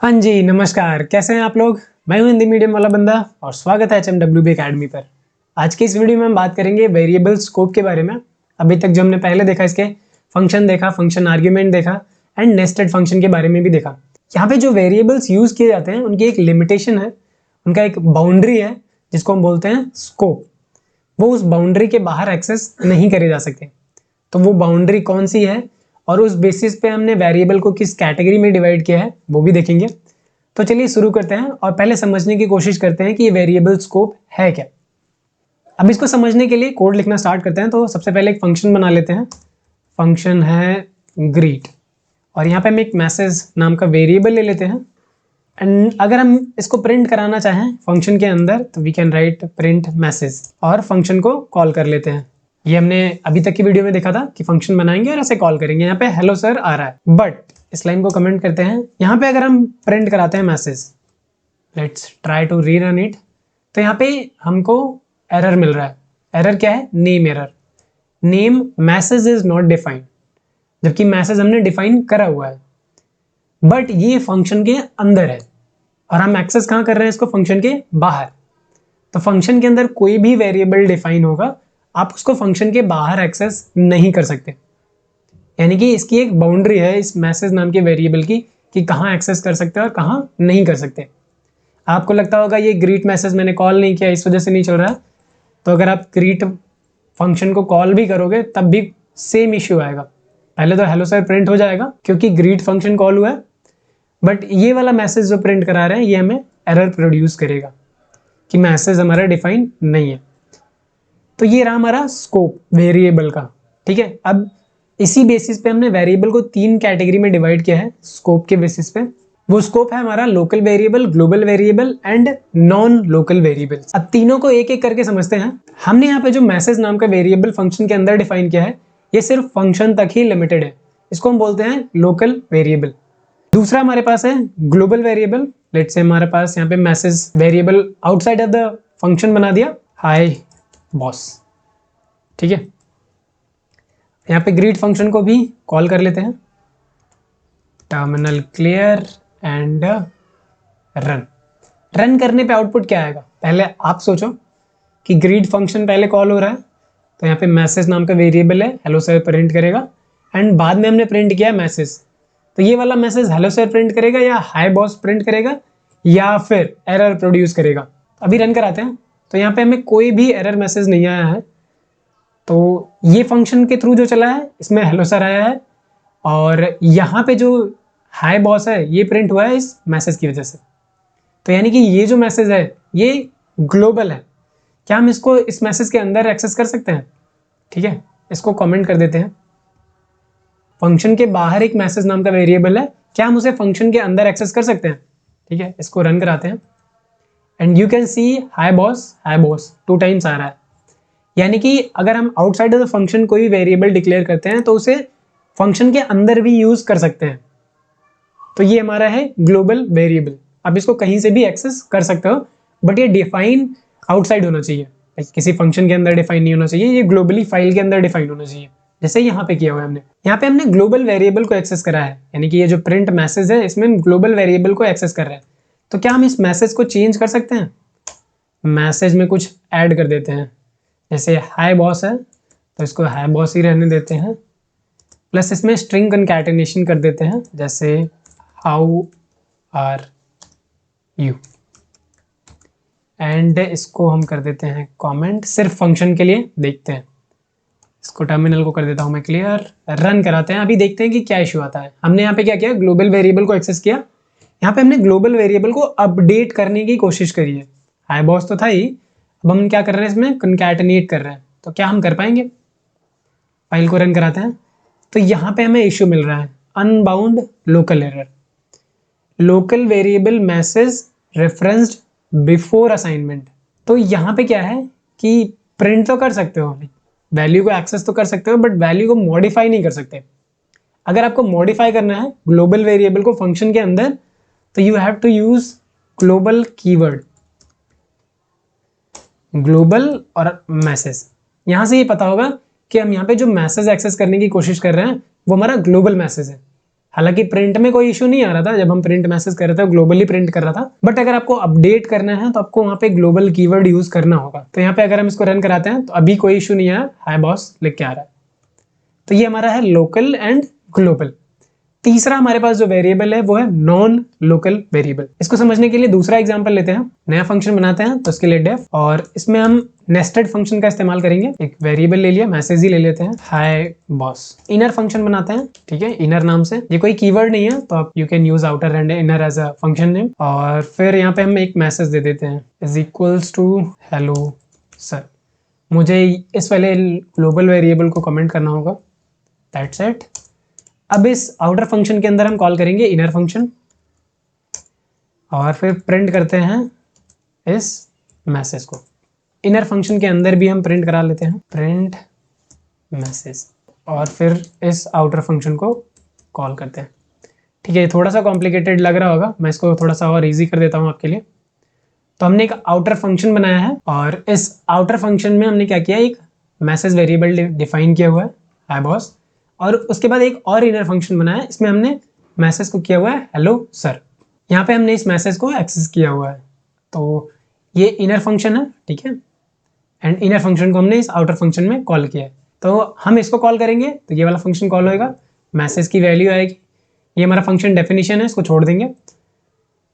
हाँ जी, नमस्कार। कैसे हैं आप लोग? मैं हूं हिंदी मीडियम वाला बंदा और स्वागत है HMWB अकेडमी पर। आज की इस वीडियो में हम बात करेंगे वेरिएबल स्कोप के बारे में। अभी तक जो हमने पहले देखा, इसके फंक्शन देखा, फंक्शन आर्ग्यूमेंट देखा एंड नेस्टेड फंक्शन के बारे में भी देखा। यहाँ पे जो वेरिएबल्स यूज किए जाते हैं उनकी एक लिमिटेशन है, उनका एक बाउंड्री है जिसको हम बोलते हैं स्कोप। वो उस बाउंड्री के बाहर एक्सेस नहीं करे जा सकते। तो वो बाउंड्री कौन सी है और उस बेसिस पे हमने वेरिएबल को किस कैटेगरी में डिवाइड किया है वो भी देखेंगे। तो चलिए शुरू करते हैं और पहले समझने की कोशिश करते हैं कि ये वेरिएबल स्कोप है क्या। अब इसको समझने के लिए कोड लिखना स्टार्ट करते हैं। तो सबसे पहले एक फंक्शन बना लेते हैं। फंक्शन है ग्रीट और यहाँ पे हम एक मैसेज नाम का वेरिएबल ले लेते हैं। एंड अगर हम इसको प्रिंट कराना चाहें फंक्शन के अंदर तो we can write print message और फंक्शन को कॉल कर लेते हैं। ये हमने अभी तक की वीडियो में देखा था कि फंक्शन बनाएंगे और ऐसे कॉल करेंगे। यहाँ पे हेलो सर आ रहा है, बट इस लाइन को कमेंट करते हैं। यहाँ पे अगर हम प्रिंट कराते हैं message, let's try to rerun it, तो यहाँ पे हमको एरर मिल रहा है। एरर क्या है? Name error. Name message is not defined, जबकि मैसेज हमने डिफाइन करा हुआ है, बट ये फंक्शन के अंदर है और हम एक्सेस कहाँ कर रहे हैं इसको? फंक्शन के बाहर। तो फंक्शन के अंदर कोई भी वेरिएबल डिफाइन होगा, आप उसको फंक्शन के बाहर एक्सेस नहीं कर सकते। यानी कि इसकी एक बाउंड्री है इस मैसेज नाम के वेरिएबल की कि कहाँ एक्सेस कर सकते हैं और कहाँ नहीं कर सकते। आपको लगता होगा ये ग्रीट मैसेज मैंने कॉल नहीं किया इस वजह से नहीं चल रहा, तो अगर आप ग्रीट फंक्शन को कॉल भी करोगे तब भी सेम इश्यू आएगा। पहले तो हेलो सर प्रिंट हो जाएगा क्योंकि ग्रीट फंक्शन कॉल हुआ है, बट ये वाला मैसेज जो प्रिंट करा रहे हैं ये हमें एरर प्रोड्यूस करेगा कि मैसेज हमारा डिफाइन नहीं है। तो ये रहा हमारा स्कोप वेरिएबल का। ठीक है, अब इसी बेसिस पे हमने वेरिएबल को 3 कैटेगरी में डिवाइड किया है स्कोप के बेसिस पे। वो स्कोप है हमारा local variable, global variable and non local variable. अब तीनों को एक एक करके समझते हैं। हमने यहाँ पे जो मैसेज नाम का वेरिएबल फंक्शन के अंदर डिफाइन किया है ये सिर्फ फंक्शन तक ही लिमिटेड है, इसको हम बोलते हैं लोकल वेरिएबल। दूसरा हमारे पास है ग्लोबल वेरिएबल। लेट्स से हमारे पास यहाँ पे message variable outside of the function बना दिया, हाय बॉस। ठीक है, यहाँ पे ग्रीट फंक्शन को भी कॉल कर लेते हैं। Terminal clear and run. Run करने पे आउटपुट क्या आएगा? पहले आप सोचो कि ग्रीट फंक्शन पहले कॉल हो रहा है, तो यहाँ पे मैसेज नाम का वेरिएबल है, हेलो सर प्रिंट करेगा, एंड बाद में हमने प्रिंट किया मैसेज। तो ये वाला मैसेज हेलो सर प्रिंट करेगा या हाय बॉस प्रिंट करेगा या फिर एरर प्रोड्यूस करेगा? अभी रन कराते हैं। तो यहाँ पे हमें कोई भी एरर मैसेज नहीं आया है, तो ये फंक्शन के थ्रू जो चला है इसमें हेलो सर आया है, और यहाँ पे जो हाय बॉस है ये प्रिंट हुआ है इस मैसेज की वजह से। तो यानी कि ये जो मैसेज है ये ग्लोबल है। क्या हम इसको इस मैसेज के अंदर एक्सेस कर सकते हैं? ठीक है, इसको कमेंट कर देते हैं। फंक्शन के बाहर एक मैसेज नाम का वेरिएबल है, क्या हम उसे फंक्शन के अंदर एक्सेस कर सकते हैं? ठीक है, इसको रन कराते हैं and you can see hi boss 2 times आ रहा है। यानी कि अगर हम आउटसाइड ऑफ द फंक्शन कोई वेरिएबल डिक्लेयर करते हैं तो उसे फंक्शन के अंदर भी यूज कर सकते हैं। तो ये हमारा है ग्लोबल वेरिएबल। आप इसको कहीं से भी एक्सेस कर सकते हो, बट ये डिफाइन आउटसाइड होना चाहिए, किसी फंक्शन के अंदर डिफाइन नहीं होना चाहिए। ये ग्लोबली फाइल के अंदर डिफाइन होना चाहिए, जैसे यहाँ पे किया हुआ है हमने। यहाँ पे हमने ग्लोबल वेरिएबल को एक्सेस करा है, यानी कि ये जो प्रिंट मैसेज है इसमें हम ग्लोबल वेरिएबल को एक्सेस कर रहे हैं। तो क्या हम इस मैसेज को चेंज कर सकते हैं? मैसेज में कुछ ऐड कर देते हैं, जैसे हाय बॉस है तो इसको हाय बॉस ही रहने देते हैं, प्लस इसमें स्ट्रिंग कनकैटिनेशन कर देते हैं, जैसे हाउ आर यू, एंड इसको हम कर देते हैं कमेंट सिर्फ फंक्शन के लिए। देखते हैं, इसको टर्मिनल को कर देता हूं मैं क्लियर, रन कराते हैं। अभी देखते हैं कि क्या इशू आता है। हमने यहाँ पे क्या किया? ग्लोबल वेरिएबल को एक्सेस किया। यहाँ पे हमने ग्लोबल वेरिएबल को अपडेट करने की कोशिश करी है। हाई बॉस तो था ही, अब हम क्या कर रहे हैं? इसमें कनकैटिनेट कर रहे हैं। तो क्या हम कर पाएंगे? फाइल को रन कराते हैं। तो यहाँ पे हमें इश्यू मिल रहा है, unbound local error, local variable message referenced before assignment. तो यहाँ पे क्या है कि प्रिंट तो कर सकते हो, वैल्यू को एक्सेस तो कर सकते हो, बट वैल्यू को मॉडिफाई नहीं कर सकते। अगर आपको मॉडिफाई करना है ग्लोबल वेरिएबल को फंक्शन के अंदर, तो you have to use global keyword, global और मैसेज। यहां से ये पता होगा कि हम यहाँ पे जो मैसेज एक्सेस करने की कोशिश कर रहे हैं वो हमारा ग्लोबल मैसेज है। हालांकि प्रिंट में कोई इशू नहीं आ रहा था, जब हम प्रिंट मैसेज कर रहे थे ग्लोबली प्रिंट कर रहा था, बट अगर आपको अपडेट करना है तो आपको वहां पे ग्लोबल कीवर्ड यूज करना होगा। तो यहाँ पे अगर हम इसको रन कराते हैं तो अभी कोई इशू नहीं है, हाय बॉस लिख के आ रहा है। तो ये हमारा है लोकल एंड ग्लोबल। तीसरा हमारे पास जो वेरिएबल है वो है नॉन लोकल वेरिएबल। इसको समझने के लिए दूसरा एग्जांपल लेते हैं, नया फंक्शन बनाते हैं, तो उसके लिए डेफ, और इसमें हम नेस्टेड फंक्शन का इस्तेमाल करेंगे। एक वेरिएबल ले लिया, मैसेज ही ले लेते हैं, हाय बॉस। इनर फंक्शन बनाते हैं, ठीक है, इनर नाम से। ये कोई कीवर्ड नहीं है, तो आप you can use outer and inner as a function name. और फिर यहाँ पे हम एक मैसेज दे देते हैं, is equals to hello sir. मुझे इस वाले ग्लोबल वेरिएबल को कमेंट करना होगा, दैट्स इट। अब इस आउटर फंक्शन के अंदर हम कॉल करेंगे इनर फंक्शन, और फिर प्रिंट करते हैं इस मैसेज को। इनर फंक्शन के अंदर भी हम प्रिंट करा लेते हैं, प्रिंट मैसेज, और फिर इस आउटर फंक्शन को कॉल करते हैं। ठीक है, थोड़ा सा कॉम्प्लिकेटेड लग रहा होगा, मैं इसको थोड़ा सा और इजी कर देता हूँ आपके लिए। तो हमने एक आउटर फंक्शन बनाया है, और इस आउटर फंक्शन में हमने क्या किया, एक मैसेज वेरिएबल डिफाइन किया हुआ है, हाय बॉस, और उसके बाद एक और इनर फंक्शन बनाया है, इसमें हमने मैसेज को किया हुआ है हेलो सर। यहाँ पे हमने इस मैसेज को एक्सेस किया हुआ है, तो ये इनर फंक्शन है, ठीक है, एंड इनर फंक्शन को हमने इस आउटर फंक्शन में कॉल किया है। तो हम इसको कॉल करेंगे तो ये वाला फंक्शन कॉल होएगा, मैसेज की वैल्यू आएगी, ये हमारा फंक्शन डेफिनेशन है, इसको छोड़ देंगे,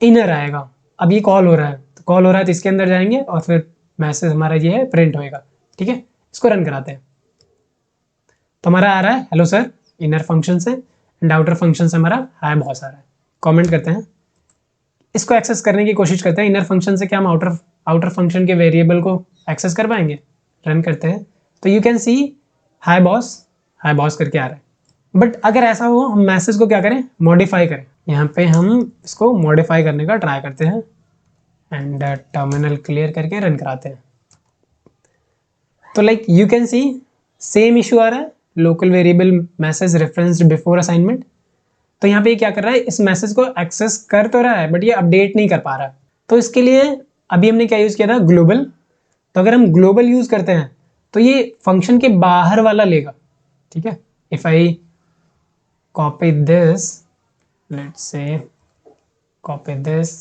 इनर आएगा। अब ये कॉल हो रहा है, तो कॉल हो रहा है तो इसके अंदर जाएंगे, और फिर मैसेज हमारा ये है प्रिंट होएगा। ठीक है, इसको रन कराते हैं, तो हमारा आ रहा है हेलो सर इनर फंक्शन से, एंड आउटर फंक्शन से हमारा हाय बॉस आ रहा है। कमेंट करते हैं, इसको एक्सेस करने की कोशिश करते हैं। इनर फंक्शन से क्या हम आउटर फंक्शन के वेरिएबल को एक्सेस कर पाएंगे? रन करते हैं, तो you can see hi boss करके आ रहा है। बट अगर ऐसा हो, हम मैसेज को क्या करें, मॉडिफाई करें। यहाँ पे हम इसको मॉडिफाई करने का ट्राई करते हैं, एंड टर्मिनल क्लियर करके रन कराते हैं। तो like you can see same issue आ रहा है, local variable message referenced before assignment. तो यहाँ पे ये क्या कर रहा है, इस मैसेज को एक्सेस कर तो रहा है, बट ये अपडेट नहीं कर पा रहा है। तो इसके लिए अभी हमने क्या यूज किया था, ग्लोबल। तो अगर हम ग्लोबल यूज करते हैं तो ये फंक्शन के बाहर वाला लेगा। ठीक है, if I copy this, let's say copy this,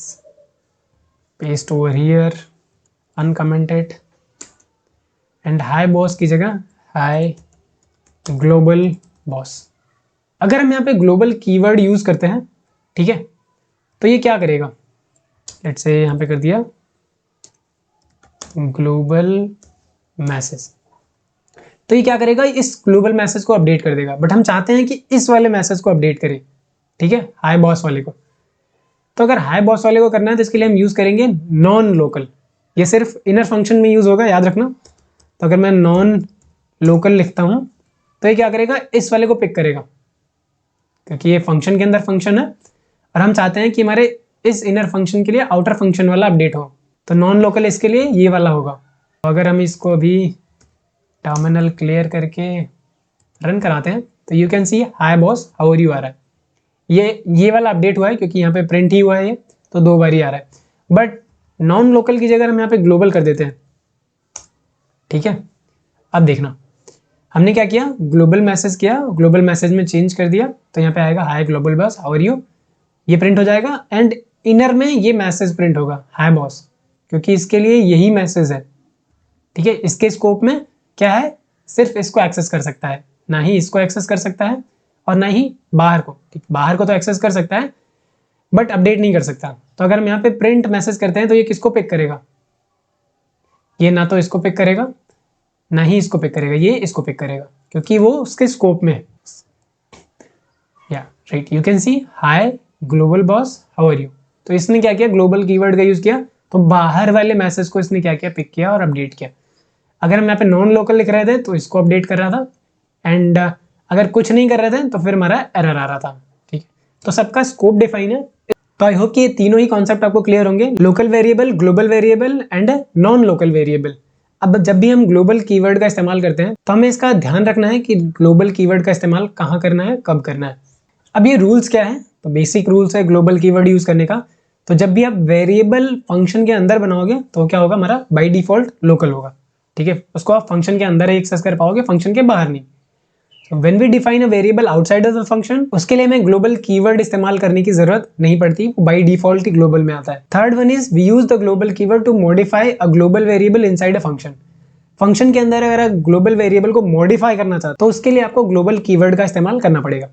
paste over here, uncommented, and hi boss की जगह हाई ग्लोबल बॉस। अगर हम यहाँ पे ग्लोबल कीवर्ड यूज करते हैं, ठीक है, तो ये क्या करेगा, लेट्स से यहाँ पे कर दिया ग्लोबल मैसेज, तो ये क्या करेगा, इस ग्लोबल मैसेज को अपडेट कर देगा। बट हम चाहते हैं कि इस वाले मैसेज को अपडेट करें, ठीक है, हाई बॉस वाले को। तो अगर हाई बॉस वाले को करना है तो इसके लिए हम यूज करेंगे नॉन लोकल। ये सिर्फ इनर फंक्शन में यूज होगा, याद रखना। तो अगर मैं नॉन लोकल लिखता हूं तो ये क्या करेगा, इस वाले को पिक करेगा, क्योंकि ये फंक्शन के अंदर फंक्शन है, और हम चाहते हैं कि हमारे इस इनर फंक्शन के लिए आउटर फंक्शन वाला अपडेट हो। तो नॉन लोकल इसके लिए ये वाला होगा। तो अगर हम इसको अभी टर्मिनल क्लियर करके रन कराते हैं तो you can see hi boss how are you आ रहा है। ये वाला अपडेट हुआ है क्योंकि यहाँ पे प्रिंट ही हुआ है, ये तो 2 बार ही आ रहा है। बट नॉन लोकल की जगह हम यहाँ पे ग्लोबल कर देते हैं। ठीक है, अब देखना हमने क्या किया, ग्लोबल मैसेज किया, ग्लोबल मैसेज में चेंज कर दिया, तो यहाँ पे आएगा hi global boss how are you, ये प्रिंट हो जाएगा। एंड इनर में ये मैसेज प्रिंट होगा हाय बॉस, क्योंकि इसके लिए यही मैसेज है। ठीक है, इसके स्कोप में क्या है, सिर्फ इसको एक्सेस कर सकता है, ना ही इसको एक्सेस कर सकता है और ना ही बाहर को। ठीक, बाहर को तो एक्सेस कर सकता है बट अपडेट नहीं कर सकता। तो अगर हम यहाँ पे प्रिंट मैसेज करते हैं तो ये किसको पिक करेगा, ये ना तो इसको पिक करेगा ना ही इसको पिक करेगा, ये इसको पिक करेगा, क्योंकि वो उसके स्कोप में है। या right, you can see hi global boss how are you. तो इसने क्या किया, ग्लोबल कीवर्ड का यूज किया, तो बाहर वाले मैसेज को इसने क्या किया, पिक किया और अपडेट किया। अगर हम यहाँ पे नॉन लोकल लिख रहे थे तो इसको अपडेट कर रहा था, एंड अगर कुछ नहीं कर रहे थे तो फिर हमारा एरर आ रहा था। ठीक है, तो सबका स्कोप डिफाइन है। तो आई होप कि ये तीनों ही कॉन्सेप्ट आपको क्लियर होंगे, local variable, global variable and non local variable. अब जब भी हम ग्लोबल कीवर्ड का इस्तेमाल करते हैं तो हमें इसका ध्यान रखना है कि ग्लोबल कीवर्ड का इस्तेमाल कहाँ करना है, कब करना है। अब ये रूल्स क्या है, तो बेसिक रूल्स है ग्लोबल कीवर्ड यूज करने का। तो जब भी आप वेरिएबल फंक्शन के अंदर बनाओगे तो क्या होगा, हमारा बाय डिफॉल्ट लोकल होगा। ठीक है, उसको आप फंक्शन के अंदर ही एक्सेस कर पाओगे, फंक्शन के बाहर नहीं। When we define a variable outside of the function, उसके लिए हमें ग्लोबल कीवर्ड इस्तेमाल करने की जरूरत नहीं पड़ती, बाय डिफॉल्ट ही ग्लोबल में आता है। Third one is we use the global keyword to modify a global variable inside a function. Function के अंदर अगर आप ग्लोबल वेरिएबल को मॉडिफाई करना चाहते हो तो उसके लिए आपको ग्लोबल कीवर्ड का इस्तेमाल करना पड़ेगा।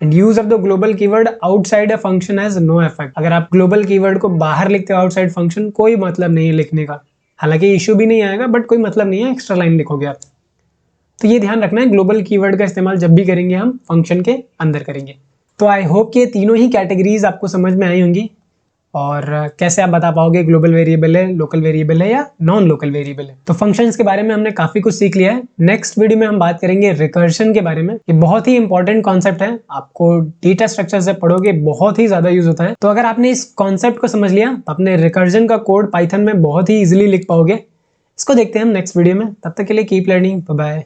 And use of the global keyword outside a function has no effect. अगर आप ग्लोबल कीवर्ड को बाहर लिखते हो आउटसाइड फंक्शन, कोई मतलब नहीं है लिखने का। हालांकि इश्यू भी नहीं आएगा, बट कोई मतलब नहीं है, एक्स्ट्रा लाइन लिखोगे आप। तो ये ध्यान रखना है, ग्लोबल कीवर्ड का इस्तेमाल जब भी करेंगे हम फंक्शन के अंदर करेंगे। तो आई होप कि ये तीनों ही कैटेगरीज आपको समझ में आई होंगी, और कैसे आप बता पाओगे ग्लोबल वेरिएबल है, लोकल वेरिएबल है या नॉन लोकल वेरिएबल है। तो फंक्शंस के बारे में हमने काफी कुछ सीख लिया है। नेक्स्ट वीडियो में हम बात करेंगे रिकर्शन के बारे में। ये बहुत ही इंपॉर्टेंट कॉन्सेप्ट है, आपको डेटा स्ट्रक्चर से पढ़ोगे बहुत ही ज्यादा यूज होता है। तो अगर आपने इस कॉन्सेप्ट को समझ लिया तो अपने रिकर्जन का कोड पाइथन में बहुत ही इजिली लिख पाओगे। इसको देखते हैं हम नेक्स्ट वीडियो में। तब तक के लिए कीप लर्निंग, बाय बाय।